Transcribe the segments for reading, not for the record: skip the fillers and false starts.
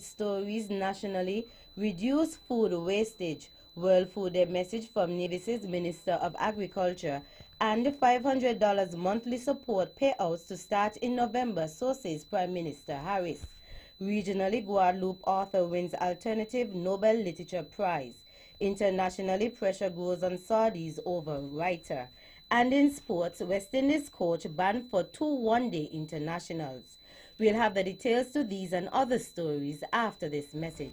Stories nationally, reduce food wastage, World Food Day message from Nevis's Minister of Agriculture, and $500 monthly support payouts to start in November, so says Prime Minister Harris. Regionally, Guadeloupe author wins Alternative Nobel Literature Prize. Internationally, pressure grows on Saudis over writer. And in sports, West Indies coach banned for 2 one-day internationals. We'll have the details to these and other stories after this message.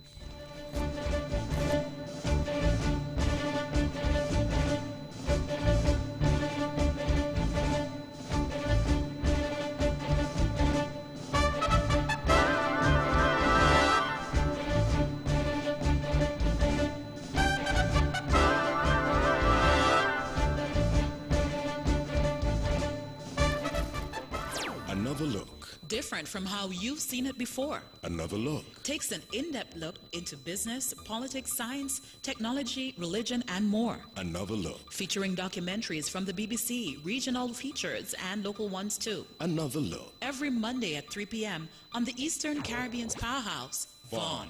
Another look. Different from how you've seen it before. Another look. Takes an in-depth look into business, politics, science, technology, religion, and more. Another look. Featuring documentaries from the BBC, regional features, and local ones too. Another look. Every Monday at 3 p.m. on the Eastern Caribbean's powerhouse, Vaughan.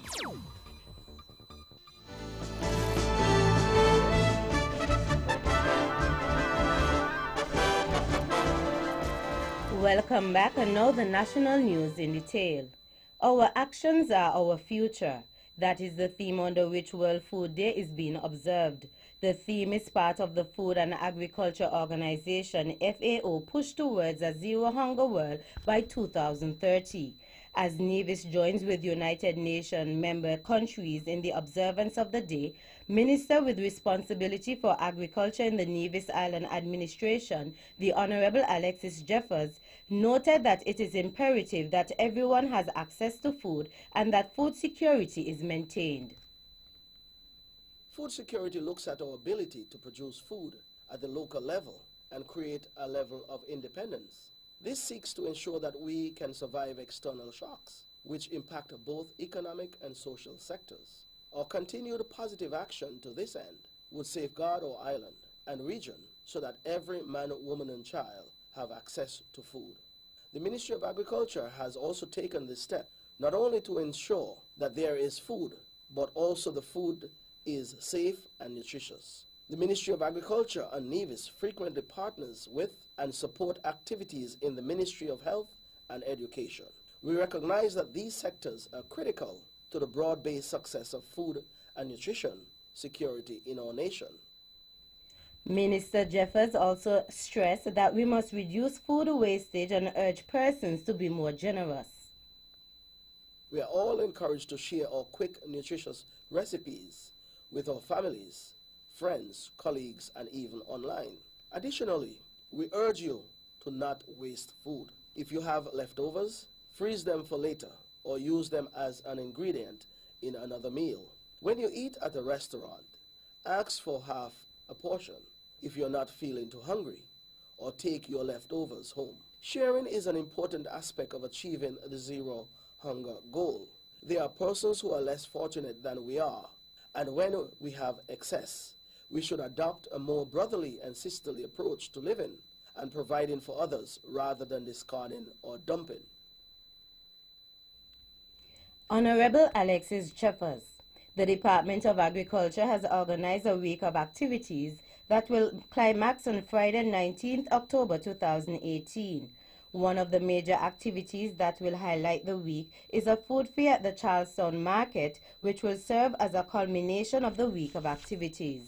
Welcome back, and now the national news in detail. Our actions are our future. That is the theme under which World Food Day is being observed. The theme is part of the Food and Agriculture Organization, FAO, push towards a zero hunger world by 2030. As Nevis joins with United Nations member countries in the observance of the day, Minister with responsibility for agriculture in the Nevis Island Administration, the Honorable Alexis Jeffers, noted that it is imperative that everyone has access to food and that food security is maintained. Food security looks at our ability to produce food at the local level and create a level of independence. This seeks to ensure that we can survive external shocks, which impact both economic and social sectors. Our continued positive action to this end would safeguard our island and region so that every man, woman, and child have access to food. The Ministry of Agriculture has also taken this step not only to ensure that there is food, but also the food is safe and nutritious. The Ministry of Agriculture and Nevis frequently partners with and support activities in the Ministry of Health and Education. We recognize that these sectors are critical to the broad-based success of food and nutrition security in our nation. Minister Jeffers also stressed that we must reduce food wastage and urge persons to be more generous. We are all encouraged to share our quick, nutritious recipes with our families, friends, colleagues, and even online. Additionally, we urge you to not waste food. If you have leftovers, freeze them for later or use them as an ingredient in another meal. When you eat at a restaurant, ask for half a portion if you're not feeling too hungry, or take your leftovers home. Sharing is an important aspect of achieving the zero hunger goal. There are persons who are less fortunate than we are, and when we have excess, we should adopt a more brotherly and sisterly approach to living and providing for others rather than discarding or dumping. Honorable Alexis Jeffers, the Department of Agriculture has organized a week of activities that will climax on Friday, 19th October 2018. One of the major activities that will highlight the week is a food fair at the Charlestown Market, which will serve as a culmination of the week of activities.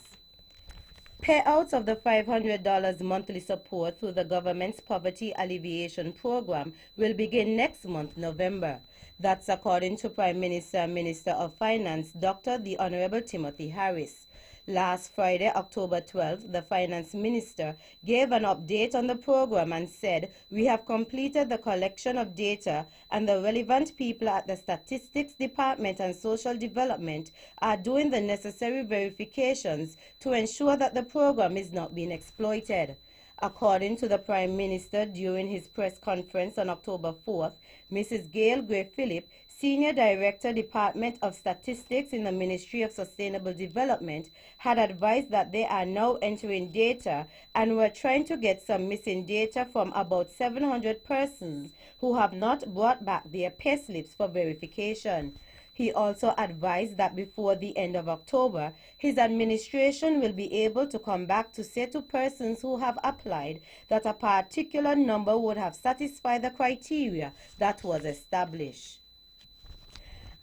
Payouts of the $500 monthly support through the government's Poverty Alleviation Program will begin next month, November. That's according to Prime Minister and Minister of Finance, Dr. the Honorable Timothy Harris. Last Friday, October 12th, the Finance Minister gave an update on the program and said, "We have completed the collection of data and the relevant people at the Statistics Department and Social Development are doing the necessary verifications to ensure that the program is not being exploited." According to the Prime Minister during his press conference on October 4th, Mrs. Gail Gray-Phillip, Senior Director, Department of Statistics in the Ministry of Sustainable Development, had advised that they are now entering data and were trying to get some missing data from about 700 persons who have not brought back their payslips for verification. He also advised that before the end of October, his administration will be able to come back to say to persons who have applied that a particular number would have satisfied the criteria that was established.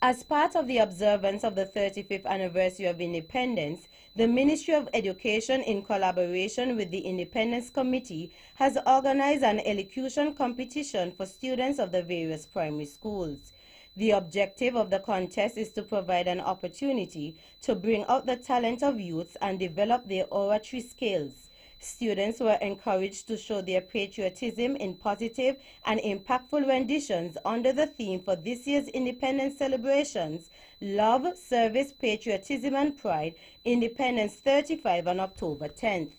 As part of the observance of the 35th anniversary of independence, the Ministry of Education, in collaboration with the Independence Committee, has organized an elocution competition for students of the various primary schools. The objective of the contest is to provide an opportunity to bring out the talent of youths and develop their oratory skills. Students were encouraged to show their patriotism in positive and impactful renditions under the theme for this year's independence celebrations, Love, Service, Patriotism and Pride, Independence 35 on October 10th.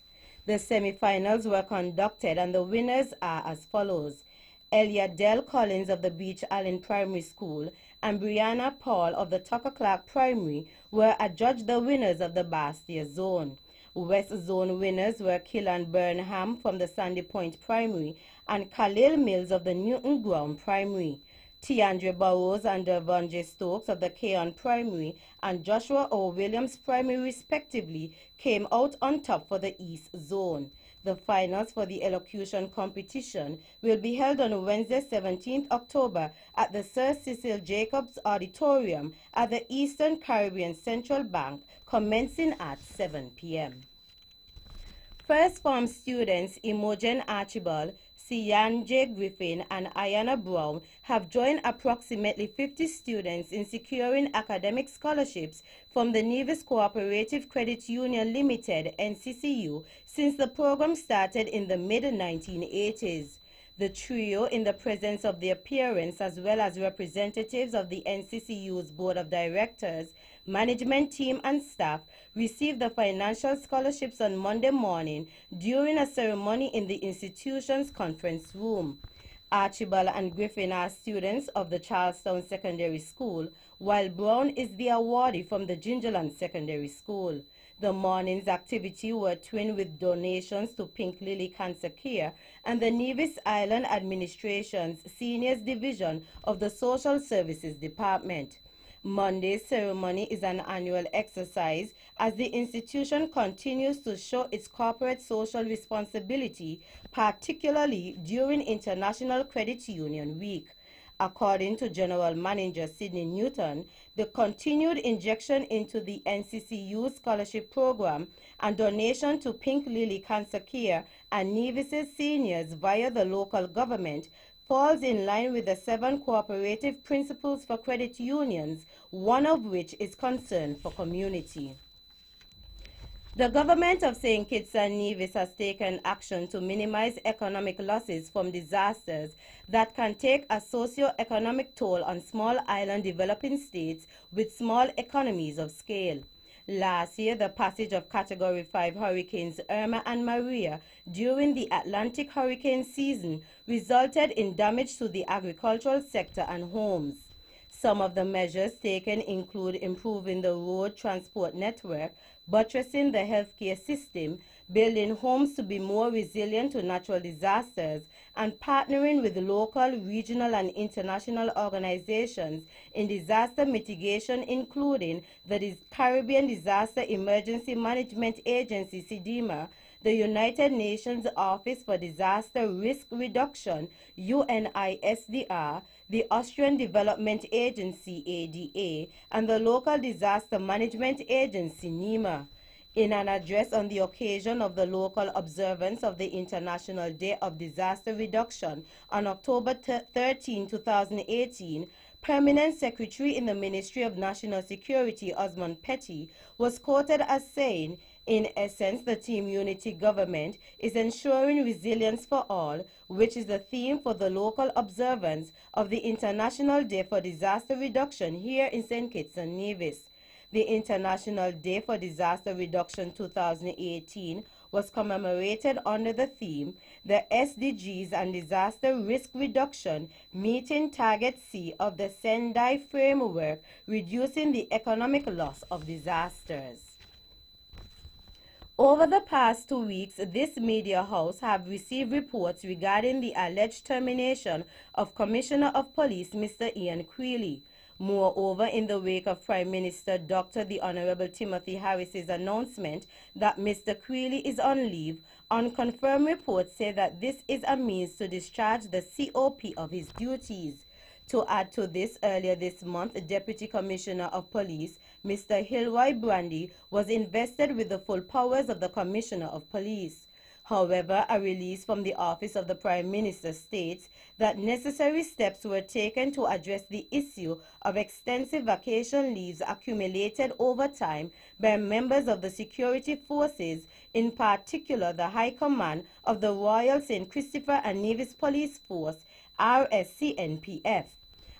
The semi-finals were conducted and the winners are as follows. Eliadelle Collins of the Beach Island Primary School and Brianna Paul of the Tucker Clark Primary were adjudged the winners of the Bastia Zone. West Zone winners were Killan Burnham from the Sandy Point Primary and Khalil Mills of the Newton Ground Primary. Tiandre Burrows and Devonje Stokes of the Keon Primary and Joshua O. Williams Primary respectively came out on top for the East Zone. The finals for the elocution competition will be held on Wednesday, 17th October at the Sir Cecil Jacobs Auditorium at the Eastern Caribbean Central Bank, commencing at 7 p.m. First Form students Imogen Archibald, Sianje Griffin, and Ayana Brown have joined approximately 50 students in securing academic scholarships from the Nevis Cooperative Credit Union Limited, NCCU, since the program started in the mid-1980s. The trio, in the presence of their parents as well as representatives of the NCCU's Board of Directors, management team and staff, received the financial scholarships on Monday morning during a ceremony in the institution's conference room. Archibald and Griffin are students of the Charlestown Secondary School, while Brown is the awardee from the Gingerland Secondary School. The morning's activity were twinned with donations to Pink Lily Cancer Care and the Nevis Island Administration's Seniors Division of the Social Services Department. Monday's ceremony is an annual exercise as the institution continues to show its corporate social responsibility, particularly during International Credit Union Week. According to General Manager Sidney Newton, the continued injection into the NCCU scholarship program and donation to Pink Lily Cancer Care and Nevis's seniors via the local government falls in line with the 7 cooperative principles for credit unions, one of which is concern for community. The government of St. Kitts and Nevis has taken action to minimize economic losses from disasters that can take a socio-economic toll on small island developing states with small economies of scale. Last year, the passage of Category 5 hurricanes Irma and Maria during the Atlantic hurricane season resulted in damage to the agricultural sector and homes. Some of the measures taken include improving the road transport network, buttressing the healthcare system, building homes to be more resilient to natural disasters, and partnering with local, regional, and international organizations in disaster mitigation, including the Caribbean Disaster Emergency Management Agency, CDEMA, the United Nations Office for Disaster Risk Reduction, UNISDR, the Austrian Development Agency, ADA, and the Local Disaster Management Agency, NEMA. In an address on the occasion of the local observance of the International Day of Disaster Reduction on October 13, 2018, Permanent Secretary in the Ministry of National Security, Osmond Petty, was quoted as saying, "In essence, the Team Unity government is ensuring resilience for all, which is the theme for the local observance of the International Day for Disaster Reduction here in St. Kitts and Nevis." The International Day for Disaster Reduction 2018 was commemorated under the theme, the SDGs and Disaster Risk Reduction, meeting Target C of the Sendai Framework, reducing the economic loss of disasters. Over the past 2 weeks, this media house have received reports regarding the alleged termination of Commissioner of Police Mr. Ian Creeley. Moreover, in the wake of Prime Minister Dr. the Honorable Timothy Harris's announcement that Mr. Creeley is on leave, unconfirmed reports say that this is a means to discharge the COP of his duties. To add to this, earlier this month, Deputy Commissioner of Police, Mr. Hilroy Brandy, was invested with the full powers of the Commissioner of Police. However, a release from the Office of the Prime Minister states that necessary steps were taken to address the issue of extensive vacation leaves accumulated over time by members of the security forces, in particular the High Command of the Royal St. Christopher and Nevis Police Force, RSCNPF.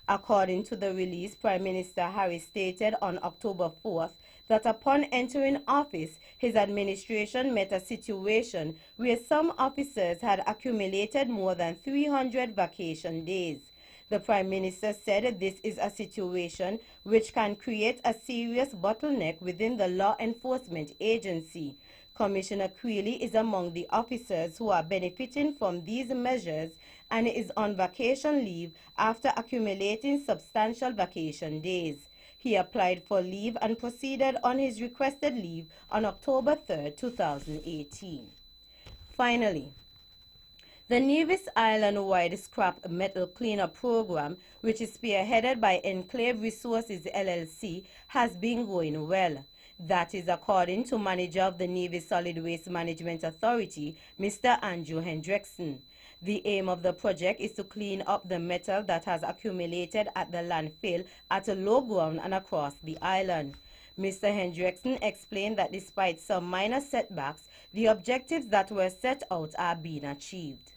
According to the release, Prime Minister Harris stated on October 4th that upon entering office, his administration met a situation where some officers had accumulated more than 300 vacation days. The Prime Minister said this is a situation which can create a serious bottleneck within the law enforcement agency. Commissioner Creeley is among the officers who are benefiting from these measures and is on vacation leave after accumulating substantial vacation days. He applied for leave and proceeded on his requested leave on October 3, 2018. Finally, the Nevis Island-wide scrap metal cleanup program, which is spearheaded by Enclave Resources LLC, has been going well. That is according to manager of the Nevis Solid Waste Management Authority, Mr. Andrew Hendrickson. The aim of the project is to clean up the metal that has accumulated at the landfill at a low ground and across the island. Mr. Hendrickson explained that despite some minor setbacks, the objectives that were set out are being achieved.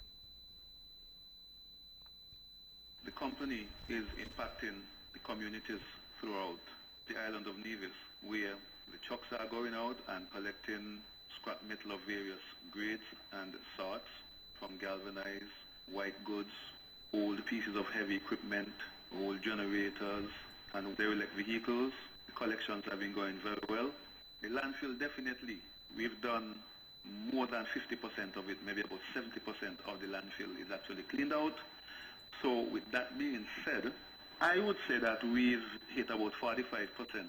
The company is impacting the communities throughout the island of Nevis, where the trucks are going out and collecting scrap metal of various grades and sorts, from galvanized, white goods, old pieces of heavy equipment, old generators, and derelict vehicles. The collections have been going very well. The landfill, definitely, we've done more than 50% of it, maybe about 70% of the landfill is actually cleaned out. So with that being said, I would say that we've hit about 45%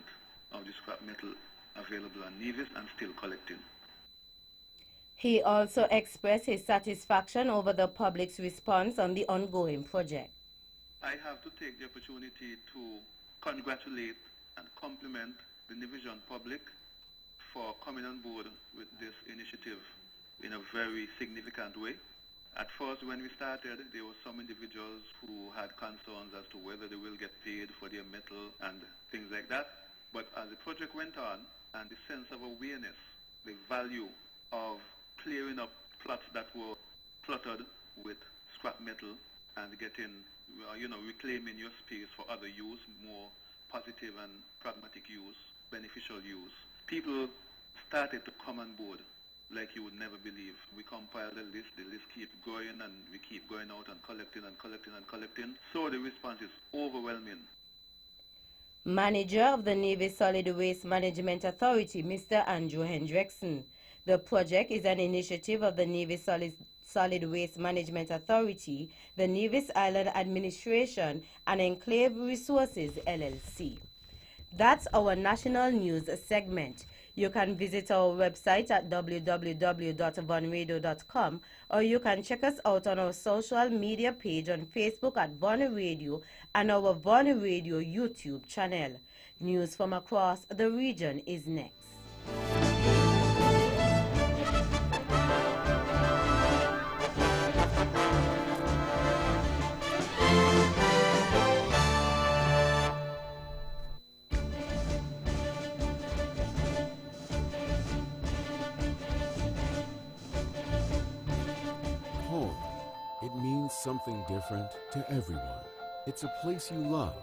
of the scrap metal available on Nevis and still collecting. He also expressed his satisfaction over the public's response on the ongoing project. I have to take the opportunity to congratulate and compliment the Nevisian public for coming on board with this initiative in a very significant way. At first, when we started, there were some individuals who had concerns as to whether they will get paid for their metal and things like that. But as the project went on, and the sense of awareness, the value of clearing up plots that were cluttered with scrap metal and getting, reclaiming your space for other use, more positive and pragmatic use, beneficial use. People started to come on board like you would never believe. We compiled the list keeps growing, and we keep going out and collecting and collecting and collecting. So the response is overwhelming. Manager of the Nevis Solid Waste Management Authority, Mr. Andrew Hendrickson. The project is an initiative of the Nevis Solid Waste Management Authority, the Nevis Island Administration, and Enclave Resources LLC. That's our national news segment. You can visit our website at www.vonradio.com, or you can check us out on our social media page on Facebook at Von Radio and our Von Radio YouTube channel. News from across the region is next. Something different to everyone. It's a place you love,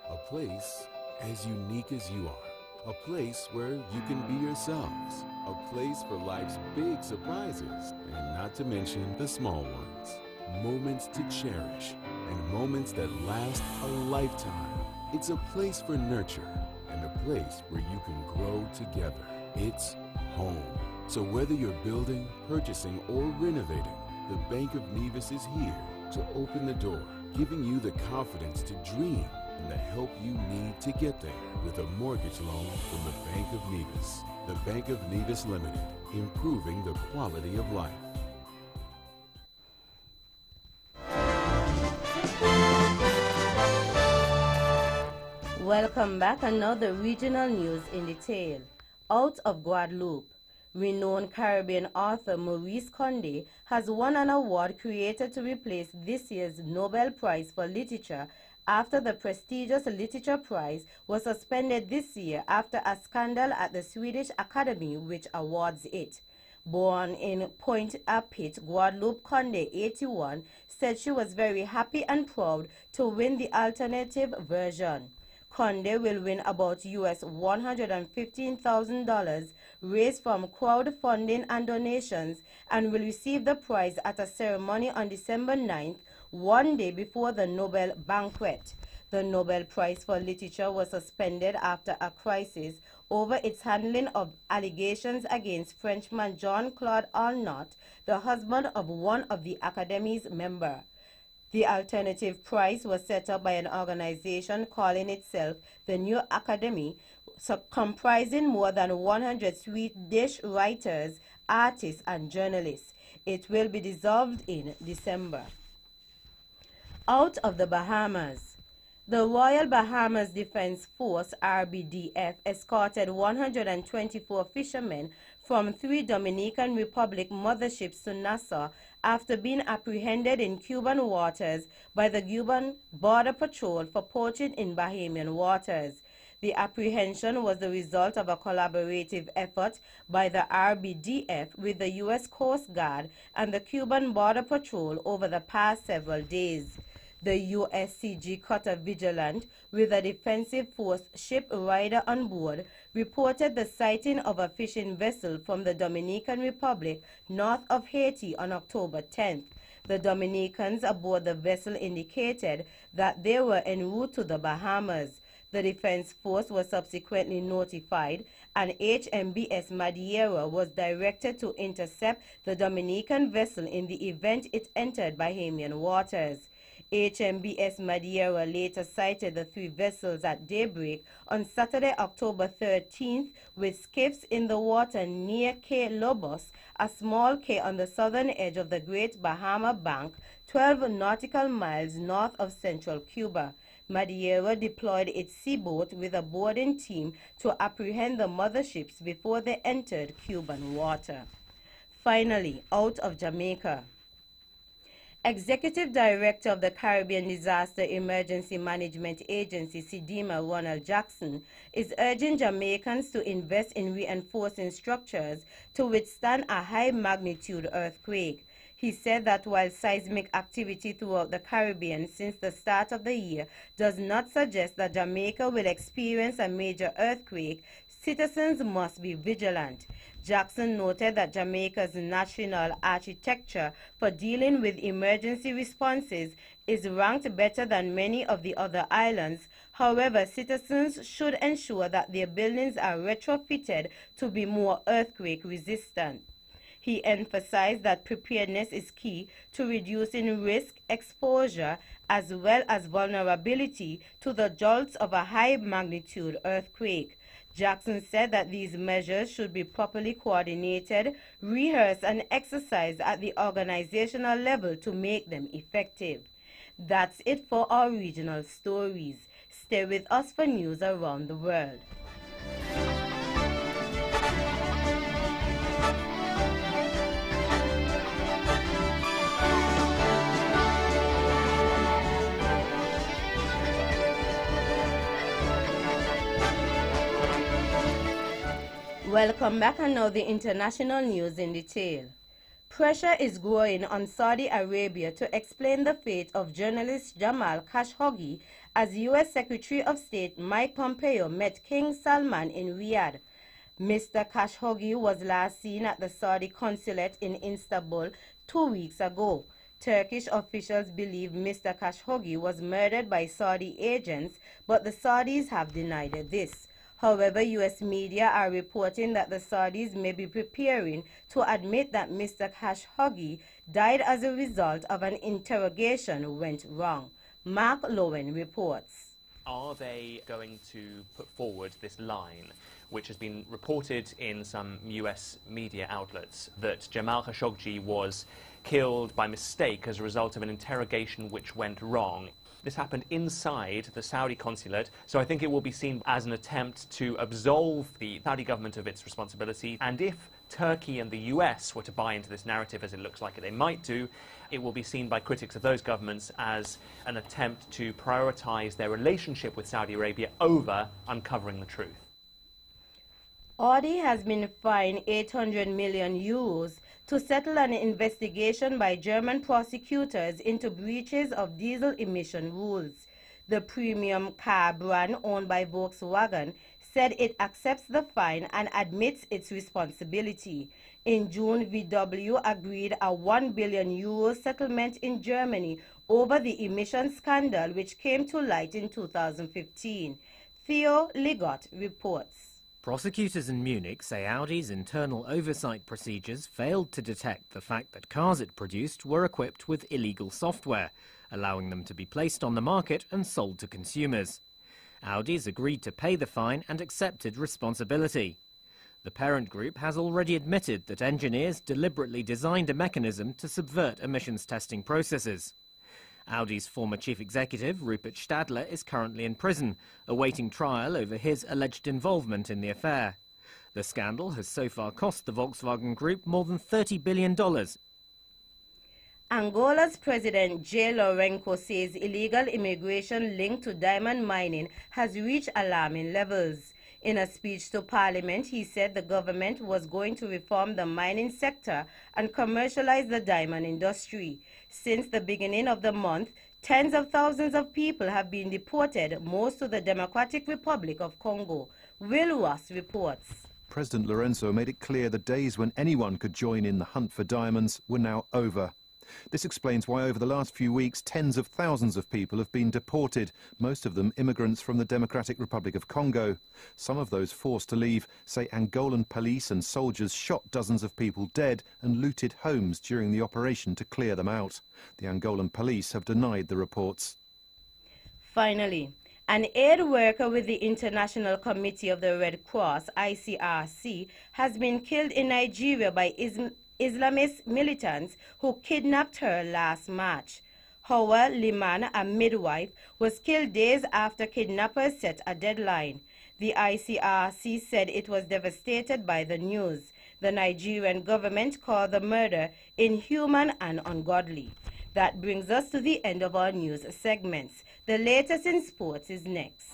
a place as unique as you are, a place where you can be yourselves, a place for life's big surprises, and not to mention the small ones. Moments to cherish and moments that last a lifetime. It's a place for nurture and a place where you can grow together. It's home. So whether you're building, purchasing, or renovating, the Bank of Nevis is here to open the door, giving you the confidence to dream and the help you need to get there with a mortgage loan from the Bank of Nevis. The Bank of Nevis Limited, improving the quality of life. Welcome back, and now the regional news in detail. Out of Guadeloupe, renowned Caribbean author Maurice Condé has won an award created to replace this year's Nobel Prize for Literature after the prestigious Literature Prize was suspended this year after a scandal at the Swedish Academy which awards it. Born in Pointe-à-Pitre, Guadeloupe, Condé, 81, said she was very happy and proud to win the alternative version. Condé will win about US $115,000 raised from crowdfunding and donations and will receive the prize at a ceremony on December 9th, one day before the Nobel banquet. The Nobel Prize for Literature was suspended after a crisis over its handling of allegations against Frenchman Jean-Claude Arnault, the husband of one of the Academy's members. The alternative prize was set up by an organization calling itself the New Academy, comprising more than 100 Swedish writers, artists, and journalists. It will be dissolved in December. Out of the Bahamas, the Royal Bahamas Defense Force, RBDF, escorted 124 fishermen from 3 Dominican Republic motherships to Nassau after being apprehended in Cuban waters by the Cuban Border Patrol for poaching in Bahamian waters. The apprehension was the result of a collaborative effort by the RBDF with the U.S. Coast Guard and the Cuban Border Patrol over the past several days. The USCG cutter Vigilant, with a defensive force ship rider on board, reported the sighting of a fishing vessel from the Dominican Republic north of Haiti on October 10th. The Dominicans aboard the vessel indicated that they were en route to the Bahamas. The Defense Force was subsequently notified, and HMBS Madeira was directed to intercept the Dominican vessel in the event it entered Bahamian waters. HMBS Madeira later sighted the 3 vessels at daybreak on Saturday, October 13th, with skiffs in the water near Cape Lobos, a small cay on the southern edge of the Great Bahama Bank, 12 nautical miles north of central Cuba. Madeira deployed its seaboat with a boarding team to apprehend the motherships before they entered Cuban water. Finally, out of Jamaica, Executive Director of the Caribbean Disaster Emergency Management Agency, CDEMA, Ronald Jackson, is urging Jamaicans to invest in reinforcing structures to withstand a high-magnitude earthquake. He said that while seismic activity throughout the Caribbean since the start of the year does not suggest that Jamaica will experience a major earthquake, citizens must be vigilant. Jackson noted that Jamaica's national architecture for dealing with emergency responses is ranked better than many of the other islands. However, citizens should ensure that their buildings are retrofitted to be more earthquake resistant. He emphasized that preparedness is key to reducing risk exposure as well as vulnerability to the jolts of a high-magnitude earthquake. Jackson said that these measures should be properly coordinated, rehearsed, and exercised at the organizational level to make them effective. That's it for our regional stories. Stay with us for news around the world. Welcome back, and now the international news in detail. Pressure is growing on Saudi Arabia to explain the fate of journalist Jamal Khashoggi as U.S. Secretary of State Mike Pompeo met King Salman in Riyadh. Mr. Khashoggi was last seen at the Saudi consulate in Istanbul 2 weeks ago. Turkish officials believe Mr. Khashoggi was murdered by Saudi agents, but the Saudis have denied this. However, U.S. media are reporting that the Saudis may be preparing to admit that Mr. Khashoggi died as a result of an interrogation went wrong. Mark Lowen reports. Are they going to put forward this line, which has been reported in some US media outlets, that Jamal Khashoggi was killed by mistake as a result of an interrogation which went wrong? This happened inside the Saudi consulate, so I think it will be seen as an attempt to absolve the Saudi government of its responsibility. And if Turkey and the US were to buy into this narrative, as it looks like they might do, it will be seen by critics of those governments as an attempt to prioritize their relationship with Saudi Arabia over uncovering the truth. Audi has been fined 800 million euros to settle an investigation by German prosecutors into breaches of diesel emission rules. The premium car brand owned by Volkswagen said it accepts the fine and admits its responsibility. In June, VW agreed a €1 billion settlement in Germany over the emission scandal which came to light in 2015. Theo Ligot reports. Prosecutors in Munich say Audi's internal oversight procedures failed to detect the fact that cars it produced were equipped with illegal software, allowing them to be placed on the market and sold to consumers. Audi's agreed to pay the fine and accepted responsibility. The parent group has already admitted that engineers deliberately designed a mechanism to subvert emissions testing processes. Audi's former chief executive, Rupert Stadler, is currently in prison, awaiting trial over his alleged involvement in the affair. The scandal has so far cost the Volkswagen Group more than $30 billion. Angola's President J. Lourenço says illegal immigration linked to diamond mining has reached alarming levels. In a speech to Parliament, he said the government was going to reform the mining sector and commercialize the diamond industry. Since the beginning of the month, tens of thousands of people have been deported, most to the Democratic Republic of Congo. Will Ross reports. President Lourenço made it clear the days when anyone could join in the hunt for diamonds were now over. This explains why over the last few weeks tens of thousands of people have been deported, most of them immigrants from the Democratic Republic of Congo. Some of those forced to leave say Angolan police and soldiers shot dozens of people dead and looted homes during the operation to clear them out. The Angolan police have denied the reports. Finally, an aid worker with the International Committee of the Red Cross, ICRC, has been killed in Nigeria by Islamist militants who kidnapped her last March. Hawa Liman, a midwife, was killed days after kidnappers set a deadline. The ICRC said it was devastated by the news. The Nigerian government called the murder inhuman and ungodly. That brings us to the end of our news segments. The latest in sports is next.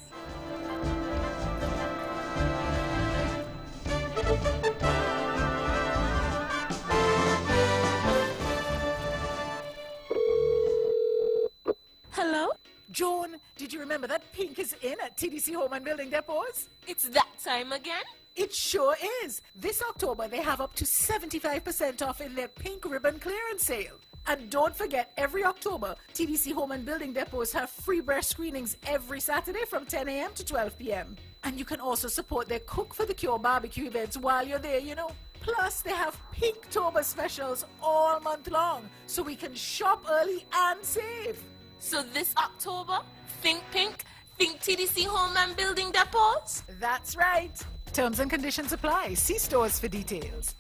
Hello? Joan, did you remember that pink is in at TDC Home and Building Depots? It's that time again? It sure is. This October, they have up to 75% off in their pink ribbon clearance sale. And don't forget, every October, TDC Home and Building Depots have free breast screenings every Saturday from 10 a.m. to 12 p.m. And you can also support their Cook for the Cure barbecue events while you're there, you know. Plus, they have Pinktober specials all month long, so we can shop early and save. So this October, think pink, think TDC Home and Building Depots? That's right. Terms and conditions apply. See stores for details.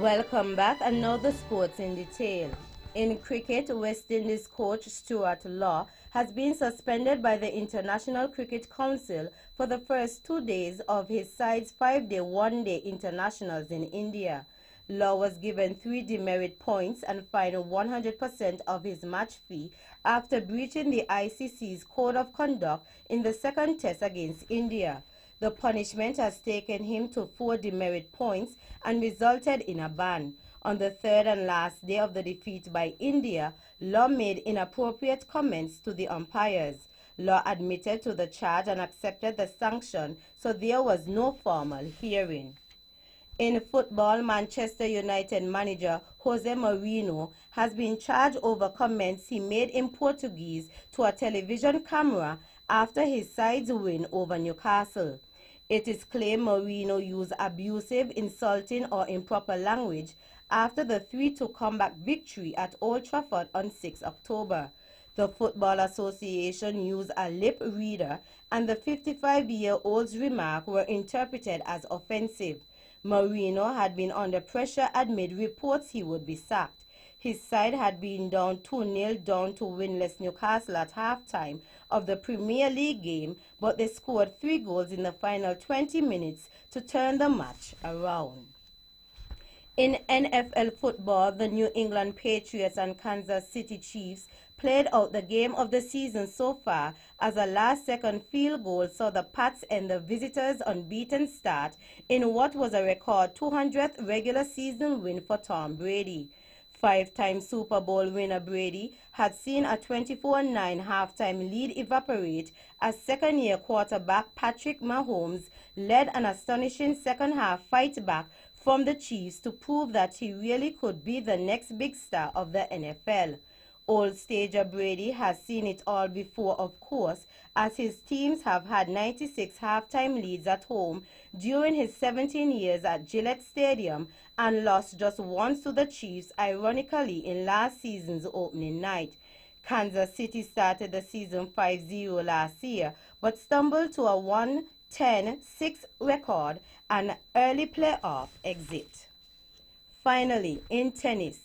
Welcome back, and now the sports in detail. In cricket, West Indies coach Stuart Law has been suspended by the International Cricket Council for the first 2 days of his side's 5-day one-day internationals in India. Law was given 3 demerit points and fined 100% of his match fee after breaching the ICC's code of conduct in the second test against India. The punishment has taken him to 4 demerit points and resulted in a ban. On the third and last day of the defeat by India, Law made inappropriate comments to the umpires. Law admitted to the charge and accepted the sanction, so there was no formal hearing. In football, Manchester United manager Jose Mourinho has been charged over comments he made in Portuguese to a television camera after his side's win over Newcastle. It is claimed Mourinho used abusive, insulting or improper language after the 3-2 comeback victory at Old Trafford on 6 October. The Football Association used a lip reader, and the 55-year-old's remarks were interpreted as offensive. Mourinho had been under pressure amid reports he would be sacked. His side had been down 2-0 down to winless Newcastle at halftime of the Premier League game, but they scored 3 goals in the final 20 minutes to turn the match around. In NFL football, the New England Patriots and Kansas City Chiefs played out the game of the season so far, as a last-second field goal saw the Pats end the visitors' unbeaten start in what was a record 200th regular season win for Tom Brady. 5-time Super Bowl winner Brady had seen a 24-9 halftime lead evaporate as second-year quarterback Patrick Mahomes led an astonishing second-half fight back from the Chiefs to prove that he really could be the next big star of the NFL. Old stager Brady has seen it all before, of course, as his teams have had 96 halftime leads at home during his 17 years at Gillette Stadium and lost just once to the Chiefs, ironically, in last season's opening night. Kansas City started the season 5-0 last year, but stumbled to a 1-10-6 record and early playoff exit. Finally, in tennis,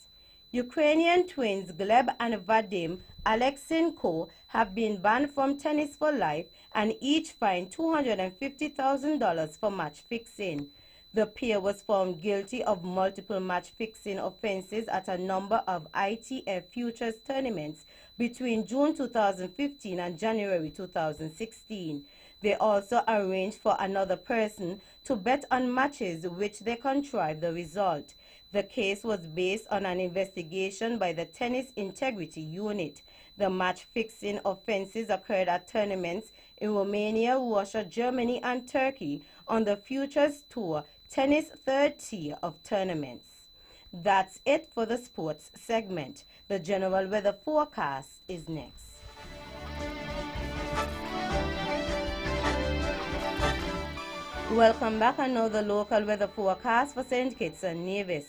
Ukrainian twins Gleb and Vadim Aleksenko have been banned from tennis for life and each fined $250,000 for match fixing. The pair was found guilty of multiple match fixing offenses at a number of ITF Futures tournaments between June 2015 and January 2016. They also arranged for another person to bet on matches which they contrived the result. The case was based on an investigation by the Tennis Integrity Unit. The match-fixing offenses occurred at tournaments in Romania, Russia, Germany, and Turkey on the Futures Tour Tennis third tier of tournaments. That's it for the sports segment. The general weather forecast is next. Welcome back, and now the local weather forecast for St. Kitts and Nevis.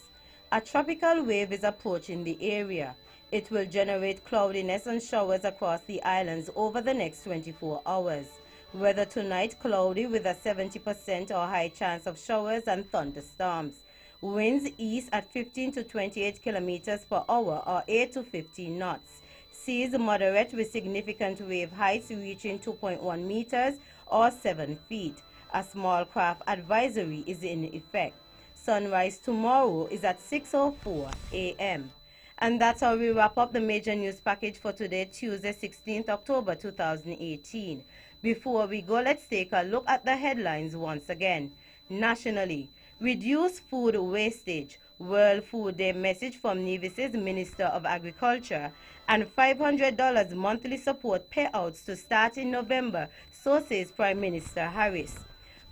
A tropical wave is approaching the area. It will generate cloudiness and showers across the islands over the next 24 hours. Weather tonight, cloudy with a 70% or high chance of showers and thunderstorms. Winds east at 15 to 28 kilometers per hour or 8 to 15 knots. Seas moderate with significant wave heights reaching 2.1 meters or 7 feet. A small craft advisory is in effect. Sunrise tomorrow is at 6:04 a.m. And that's how we wrap up the major news package for today, Tuesday, 16th October 2018. Before we go, let's take a look at the headlines once again. Nationally, reduce food wastage, World Food Day message from Nevis's Minister of Agriculture, and $500 monthly support payouts to start in November, so says Prime Minister Harris.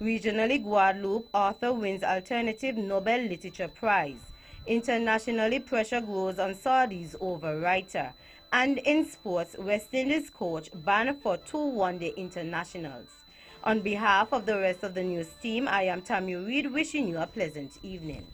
Regionally, Guadeloupe author wins Alternative Nobel Literature Prize. Internationally, pressure grows on Saudis over writer. And in sports, West Indies coach banned for 2 one-day internationals. On behalf of the rest of the news team, I am Tammy Reed, wishing you a pleasant evening.